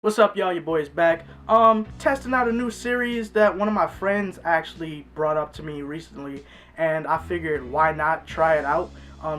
What's up, y'all? Your boy is back. Testing out a new series that one of my friends actually brought up to me recently, and I figured why not try it out.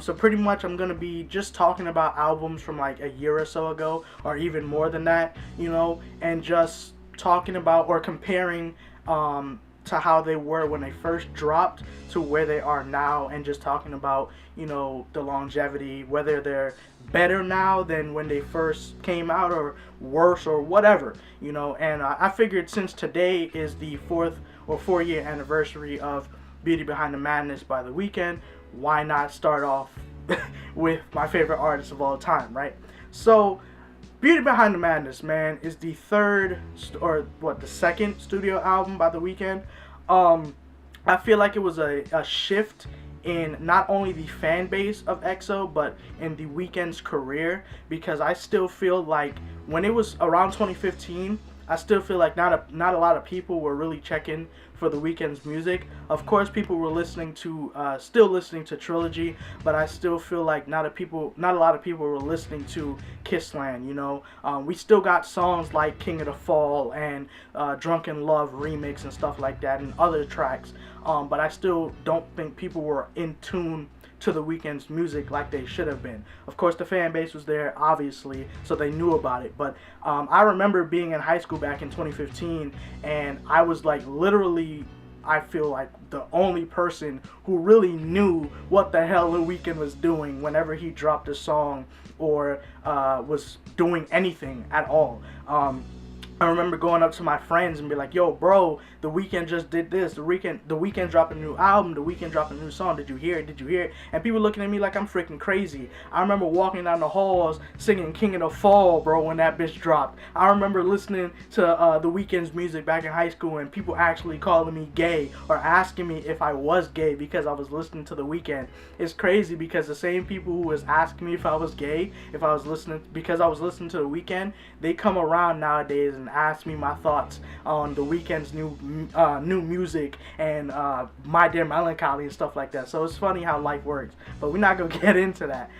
So pretty much I'm gonna be just talking about albums from like a year or so ago, or even more than that, and just talking about or comparing to how they were when they first dropped to where they are now, and just talking about the longevity, whether they're better now than when they first came out or worse or whatever, and I figured since today is the 4-year anniversary of Beauty Behind the Madness by The Weeknd, why not start off with my favorite artist of all time, right? So Beauty Behind the Madness, man, is the the second studio album by The Weeknd. I feel like it was a shift in not only the fan base of EXO, but in The Weeknd's career, because I still feel like when it was around 2015, I still feel like not a lot of people were really checking for The Weeknd's music. Of course, people were still listening to Trilogy, but I still feel like not a lot of people were listening to Kissland. We still got songs like King of the Fall and Drunken Love remix and stuff like that, and other tracks. But I still don't think people were in tune to The Weeknd's music like they should have been. Of course, the fan base was there, obviously, so they knew about it. But I remember being in high school back in 2015, and I was like literally, I feel like the only person who really knew what the hell The Weeknd was doing whenever he dropped a song or was doing anything at all. I remember going up to my friends and be like, "Yo, bro, The Weeknd just did this. The Weeknd dropped a new album. The Weeknd dropped a new song. Did you hear it? Did you hear it?" And people looking at me like I'm freaking crazy. I remember walking down the halls singing King of the Fall, bro, when that bitch dropped. I remember listening to The Weeknd's music back in high school, and people actually calling me gay or asking me if I was gay because I was listening to The Weeknd. It's crazy because the same people who was asking me if I was gay, because I was listening to The Weeknd, they come around nowadays and ask me my thoughts on The Weeknd's new music and My Dear Melancholy and stuff like that. So it's funny how life works, but we're not gonna get into that.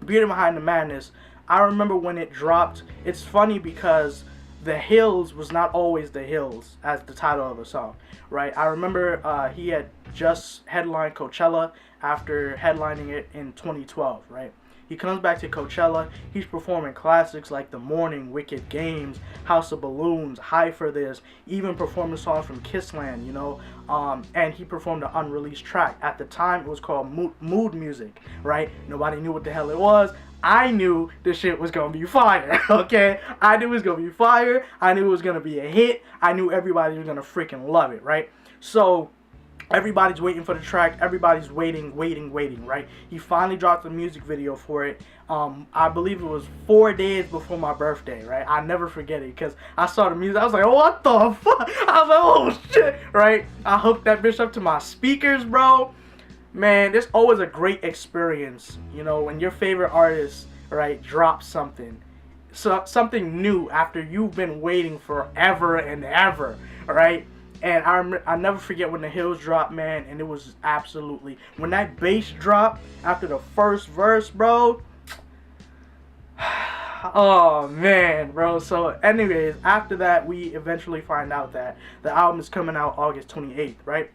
Beauty Behind the Madness, I remember when it dropped. It's funny because The Hills was not always The Hills as the title of the song, right? I remember he had just headlined Coachella after headlining it in 2012, right? He comes back to Coachella, he's performing classics like The Morning, Wicked Games, House of Balloons, High for This, even performing songs from Kissland, and he performed an unreleased track. At the time, it was called Mood Music, right? Nobody knew what the hell it was. I knew this shit was gonna be fire, okay? I knew it was gonna be fire, I knew it was gonna be a hit, I knew everybody was gonna freaking love it, right? So everybody's waiting for the track. Everybody's waiting, right? He finally dropped a music video for it. I believe it was 4 days before my birthday, right? I never forget it because I saw the music. I was like, oh, what the fuck? I was like, oh, shit, right? I hooked that bitch up to my speakers, bro. Man, it's always a great experience, when your favorite artist, right, drops something new after you've been waiting forever and ever, right? And I never forget when The Hills dropped, man, and it was absolutely, when that bass dropped after the first verse, bro, oh man, bro. So anyways, after that, we eventually find out that the album is coming out August 28th, right?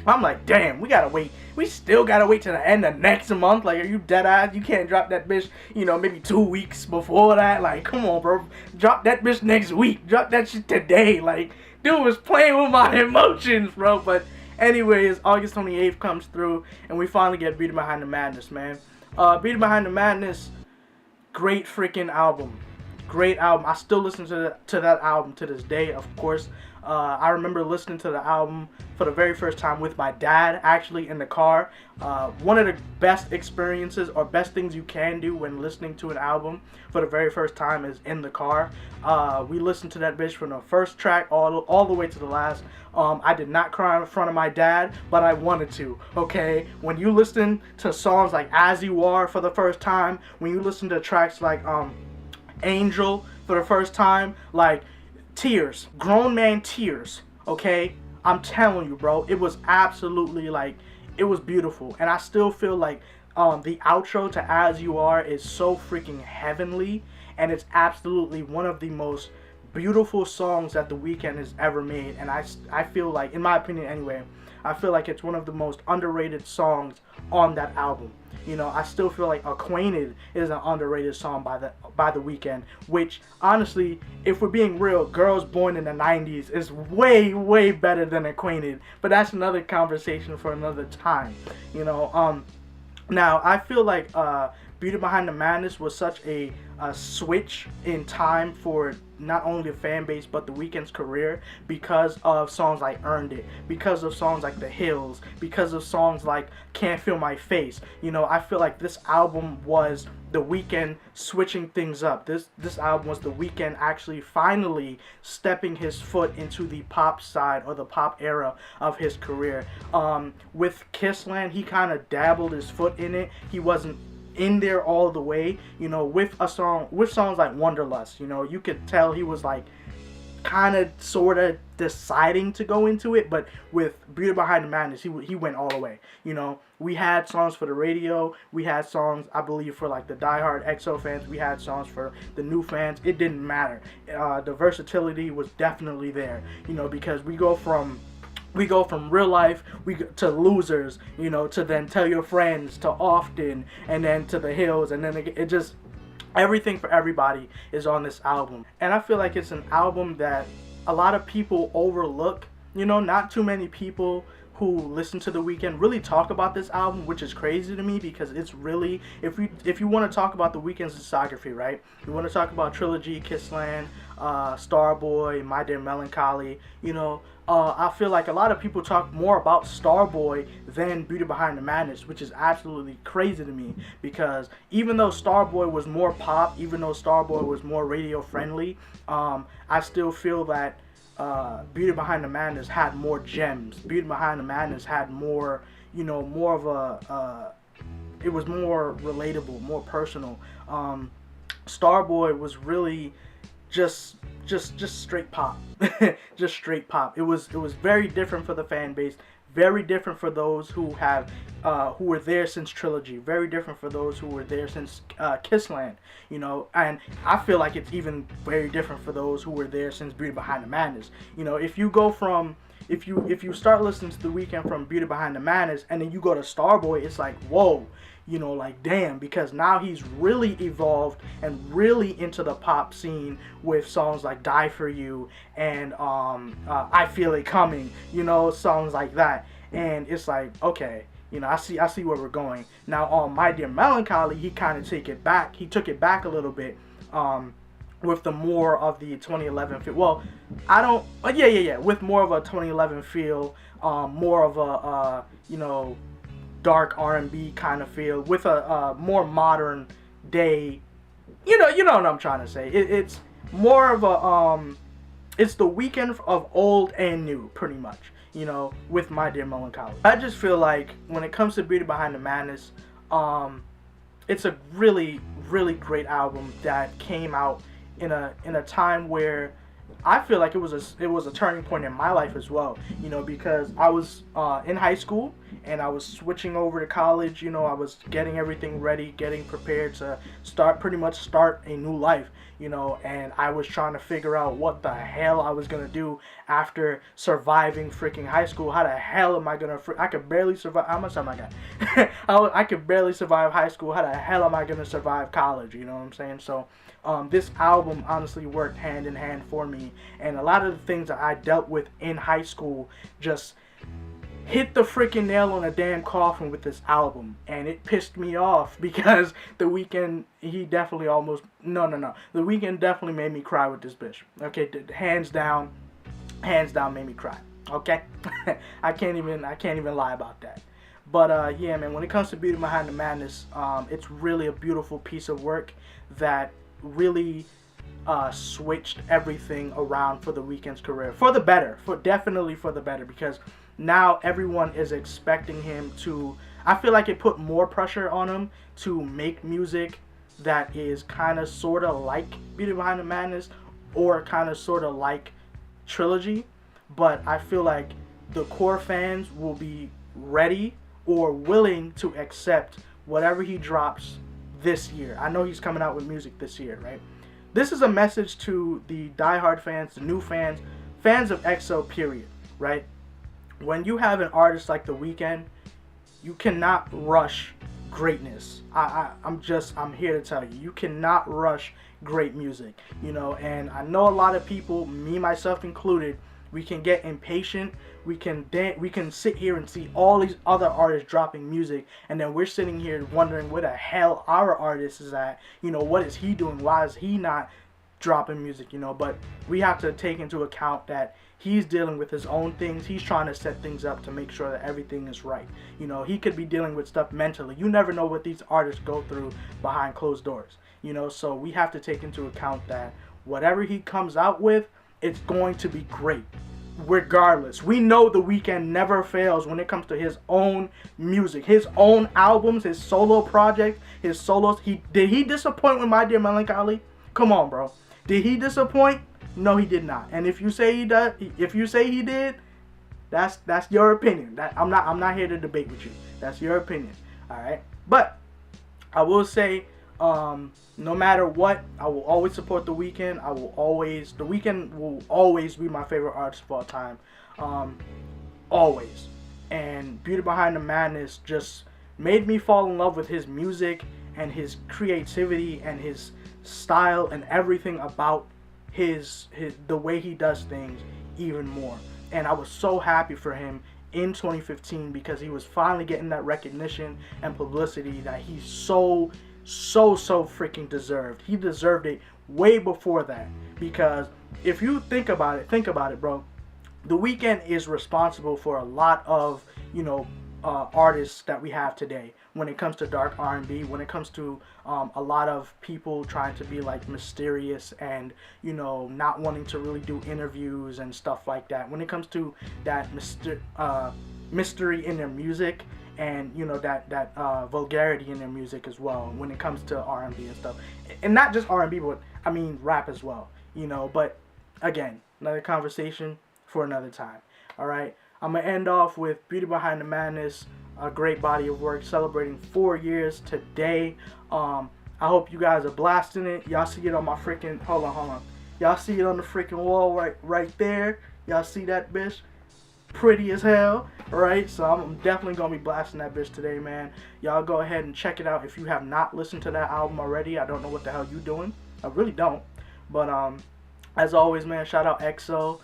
I'm like, damn, we still gotta wait till the end of next month. Like, are you dead ass? You can't drop that bitch, maybe 2 weeks before that. Like, come on, bro, drop that bitch next week, drop that shit today. Like, dude was playing with my emotions, bro. But anyways, August 28th comes through, and we finally get Beauty Behind the Madness, man. Beauty Behind the Madness, great freaking album. Great album. I still listen to that album to this day, of course. I remember listening to the album for the very first time with my dad, actually, in the car. One of the best experiences or best things you can do when listening to an album for the very first time is in the car. We listened to that bitch from the first track all the way to the last. I did not cry in front of my dad, but I wanted to, okay? When you listen to songs like As You Are for the first time, when you listen to tracks like Angel for the first time, like tears, grown man tears, okay? I'm telling you, bro, it was absolutely, like, it was beautiful. And I still feel like The outro to As You Are is so freaking heavenly, and it's absolutely one of the most beautiful songs that The Weeknd has ever made. And I feel like, in my opinion anyway, I feel like it's one of the most underrated songs on that album. You know, I still feel like Acquainted is an underrated song by the Weeknd, which honestly, if we're being real, Girls Born in the 90s is way better than Acquainted, but that's another conversation for another time. You know, now I feel like Beauty Behind the Madness was such a switch in time for not only the fan base but the Weeknd's career, because of songs like Earned It, because of songs like The Hills, because of songs like Can't Feel My Face. You know, I feel like this album was The Weeknd switching things up. This album was The Weeknd actually finally stepping his foot into the pop side, or the pop era of his career. With Kissland, he kind of dabbled his foot in it. He wasn't in there all the way, you know. With songs like Wonderlust, you know, you could tell he was like kind of sort of deciding to go into it. But with Beauty Behind the Madness, he went all the way. You know, we had songs for the radio, we had songs, I believe, for like the diehard EXO fans, we had songs for the new fans. It didn't matter. The versatility was definitely there, you know, because we go from Real Life to Losers, you know, to then Tell Your Friends, to Often, and then to The Hills, and then it just, everything for everybody is on this album. And I feel like it's an album that a lot of people overlook. You know, not too many people who listen to The Weeknd really talk about this album, which is crazy to me, because it's really, if you want to talk about The Weeknd's discography, right? You want to talk about Trilogy, Kissland, Starboy, My Dear Melancholy, you know, I feel like a lot of people talk more about Starboy than Beauty Behind the Madness, which is absolutely crazy to me, because even though Starboy was more pop, even though Starboy was more radio friendly, I still feel that Beauty Behind the Madness had more gems. Beauty Behind the Madness had more, you know, more of a, it was more relatable, more personal. Starboy was really just straight pop. Just straight pop. It was very different for the fan base, very different for those who were there since Trilogy, very different for those who were there since Kissland, you know. And I feel like it's even very different for those who were there since Beauty Behind the Madness. You know, if you go from, if you start listening to The Weeknd from Beauty Behind the Madness and then you go to Starboy, it's like, whoa, you know, like damn, because now he's really evolved and really into the pop scene with songs like Die For You and I Feel It Coming, you know, songs like that. And it's like, okay, you know, I see where we're going. Now on My Dear Melancholy, he kind of took it back a little bit, with the more of the 2011 feel. Well, with more of a 2011 feel, more of a you know, dark R&B kind of feel, with a more modern day, you know what I'm trying to say. It's more of a it's the Weeknd of old and new, pretty much, you know, with My Dear Melancholy. I just feel like when it comes to Beauty Behind the Madness, it's a really great album that came out in a time where I feel like it was a turning point in my life as well, you know, because I was in high school and I was switching over to college. You know, I was getting everything ready, getting prepared to pretty much start a new life, you know, and I was trying to figure out what the hell I was gonna do after surviving freaking high school. How the hell am I gonna? I could barely survive. How much time I got? I could barely survive high school. How the hell am I gonna survive college? You know what I'm saying? So this album honestly worked hand in hand for me, and a lot of the things that I dealt with in high school just hit the freaking nail on a damn coffin with this album. And it pissed me off because The Weeknd, he definitely almost, no, The Weeknd definitely made me cry with this bitch. Okay, hands down made me cry. Okay, I can't even lie about that. But yeah, man, when it comes to Beauty Behind the Madness, it's really a beautiful piece of work that really switched everything around for The Weeknd's career, for the better, definitely for the better, because now everyone is expecting him to, I feel like it put more pressure on him to make music that is kind of sort of like Beauty Behind the Madness, or kind of sort of like Trilogy. But I feel like the core fans will be ready or willing to accept whatever he drops this year. I know he's coming out with music this year, right? This is a message to the diehard fans, the new fans, fans of EXO, period, right? When you have an artist like The Weeknd, you cannot rush greatness. I'm here to tell you, you cannot rush great music, you know. And I know a lot of people, me myself included, we can get impatient. We can sit here and see all these other artists dropping music, and then we're sitting here wondering where the hell our artist is at. You know, what is he doing? Why is he not dropping music? You know, but we have to take into account that he's dealing with his own things. He's trying to set things up to make sure that everything is right. You know, he could be dealing with stuff mentally. You never know what these artists go through behind closed doors. You know, so we have to take into account that whatever he comes out with, it's going to be great. Regardless, we know The Weeknd never fails when it comes to his own music, his own albums, his solo project, his solos. Did he disappoint with My Dear Melancholy? Come on, bro. Did he disappoint? No, he did not. And if you say he does, if you say he did, that's your opinion. I'm not here to debate with you. That's your opinion. All right. But I will say, no matter what, I will always support The Weeknd. The Weeknd will always be my favorite artist of all time. Always. And Beauty Behind the Madness just made me fall in love with his music and his creativity and his style and everything about the way he does things even more. And I was so happy for him in 2015 because he was finally getting that recognition and publicity that he so freaking deserved. He deserved it way before that, because if you think about it, bro. The Weeknd is responsible for a lot of, you know, artists that we have today when it comes to dark R&B, when it comes to a lot of people trying to be like mysterious and, you know, not wanting to really do interviews and stuff like that. When it comes to that mystery in their music, and, you know, that vulgarity in their music as well when it comes to R&B and stuff. And not just R&B, but I mean rap as well, you know. But again, another conversation for another time. All right, I'm gonna end off with Beauty Behind the Madness, a great body of work celebrating 4 years today. I hope you guys are blasting it. Y'all see it on my freaking, hold on. Y'all see it on the freaking wall right there. Y'all see that bitch? Pretty as hell, right? So I'm definitely gonna be blasting that bitch today, man. Y'all go ahead and check it out if you have not listened to that album already. I don't know what the hell you doing. I really don't. But as always, man, shout out EXO.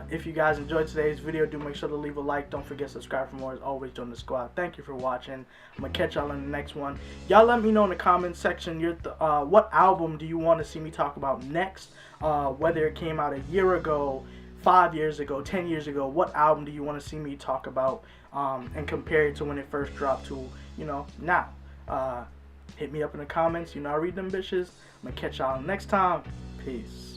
If you guys enjoyed today's video, do make sure to leave a like. Don't forget to subscribe for more. As always, join the squad. Thank you for watching. I'm gonna catch y'all in the next one. Y'all let me know in the comments section what album do you want to see me talk about next, whether it came out a year ago, 5 years ago, 10 years ago. What album do you want to see me talk about and compare it to when it first dropped to, you know, now? Hit me up in the comments. You know I read them bitches. I'm gonna catch y'all next time. Peace.